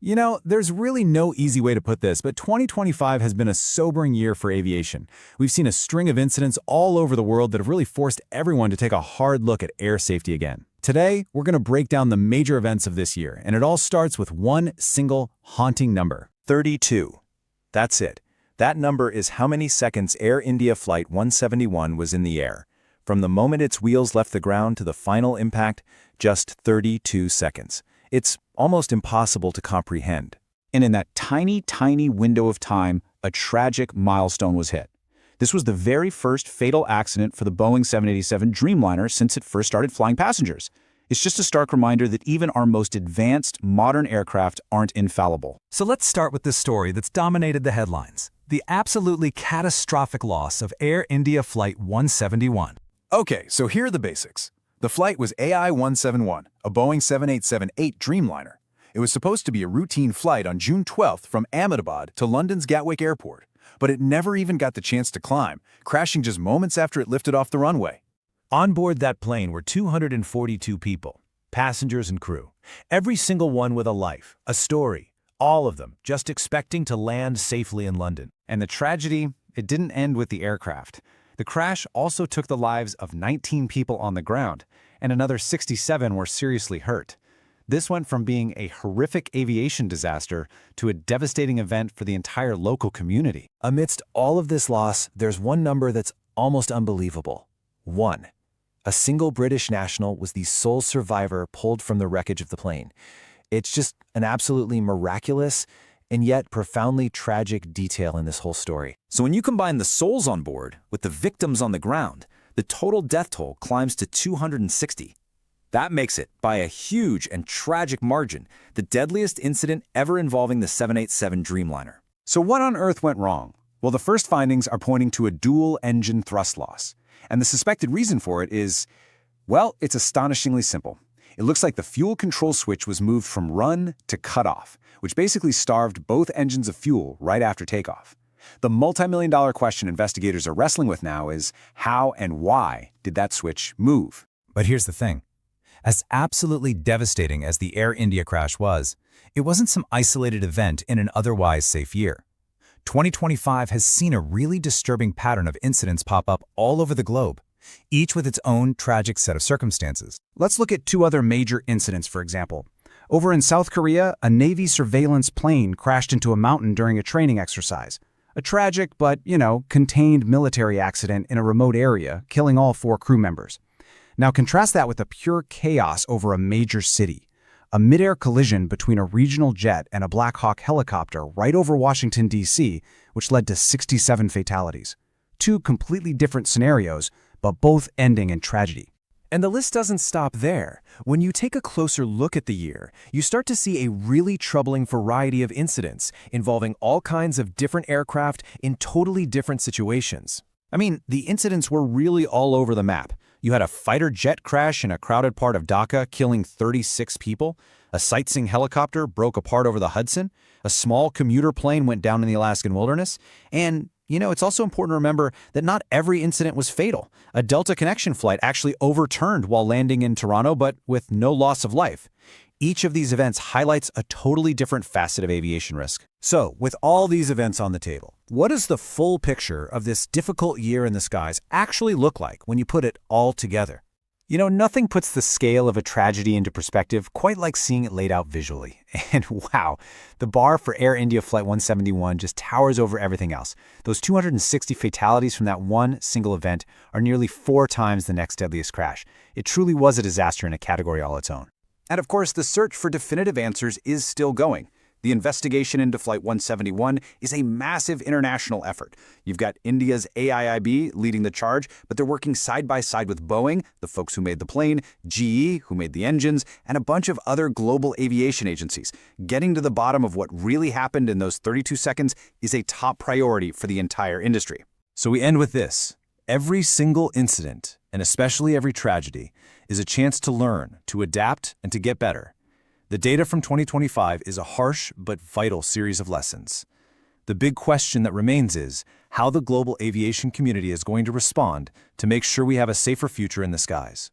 There's really no easy way to put this, but 2025 has been a sobering year for aviation. We've seen a string of incidents all over the world that have really forced everyone to take a hard look at air safety again. Today, we're going to break down the major events of this year, and it all starts with one single haunting number. 32. That's it. That number is how many seconds Air India Flight 171 was in the air. From the moment its wheels left the ground to the final impact, just 32 seconds. It's almost impossible to comprehend. And in that tiny, tiny window of time, a tragic milestone was hit. This was the very first fatal accident for the Boeing 787 Dreamliner since it first started flying passengers. It's just a stark reminder that even our most advanced modern aircraft aren't infallible. So let's start with this story that's dominated the headlines: the absolutely catastrophic loss of Air India Flight 171. Okay, so here are the basics. The flight was AI-171, a Boeing 787-8 Dreamliner. It was supposed to be a routine flight on June 12th from Ahmedabad to London's Gatwick Airport, but it never even got the chance to climb, crashing just moments after it lifted off the runway. On board that plane were 242 people, passengers and crew, every single one with a life, a story, all of them just expecting to land safely in London. And the tragedy, it didn't end with the aircraft. The crash also took the lives of 19 people on the ground, and another 67 were seriously hurt. This went from being a horrific aviation disaster to a devastating event for the entire local community. Amidst all of this loss, there's one number that's almost unbelievable. 1. A single British national was the sole survivor pulled from the wreckage of the plane. It's just an absolutely miraculous and yet profoundly tragic detail in this whole story. So when you combine the souls on board with the victims on the ground, the total death toll climbs to 260. That makes it, by a huge and tragic margin, the deadliest incident ever involving the 787 Dreamliner. So what on earth went wrong? Well, the first findings are pointing to a dual-engine thrust loss. And the suspected reason for it is, well, it's astonishingly simple. It looks like the fuel control switch was moved from run to cutoff, which basically starved both engines of fuel right after takeoff. The multi-million-dollar question investigators are wrestling with now is how and why did that switch move? But here's the thing. As absolutely devastating as the Air India crash was, it wasn't some isolated event in an otherwise safe year. 2025 has seen a really disturbing pattern of incidents pop up all over the globe, each with its own tragic set of circumstances. Let's look at two other major incidents, for example. Over in South Korea, a Navy surveillance plane crashed into a mountain during a training exercise. A tragic but, contained military accident in a remote area, killing all 4 crew members. Now contrast that with the pure chaos over a major city. A mid-air collision between a regional jet and a Black Hawk helicopter right over Washington, D.C., which led to 67 fatalities. 2 completely different scenarios, but both ending in tragedy. And the list doesn't stop there. When you take a closer look at the year, you start to see a really troubling variety of incidents involving all kinds of different aircraft in totally different situations. I mean, the incidents were really all over the map. You had a fighter jet crash in a crowded part of Dhaka, killing 36 people. A sightseeing helicopter broke apart over the Hudson. A small commuter plane went down in the Alaskan wilderness. And, it's also important to remember that not every incident was fatal. A Delta Connection flight actually overturned while landing in Toronto, but with no loss of life. Each of these events highlights a totally different facet of aviation risk. So, with all these events on the table, what does the full picture of this difficult year in the skies actually look like when you put it all together? Nothing puts the scale of a tragedy into perspective quite like seeing it laid out visually. And wow, the bar for Air India Flight 171 just towers over everything else. Those 260 fatalities from that one single event are nearly 4 times the next deadliest crash. It truly was a disaster in a category all its own. And of course, the search for definitive answers is still going. The investigation into Flight 171 is a massive international effort. You've got India's AIIB leading the charge, but they're working side by side with Boeing, the folks who made the plane, GE, who made the engines, and a bunch of other global aviation agencies. Getting to the bottom of what really happened in those 32 seconds is a top priority for the entire industry. So we end with this. Every single incident, and especially every tragedy, is a chance to learn, to adapt, and to get better. The data from 2025 is a harsh but vital series of lessons. The big question that remains is how the global aviation community is going to respond to make sure we have a safer future in the skies.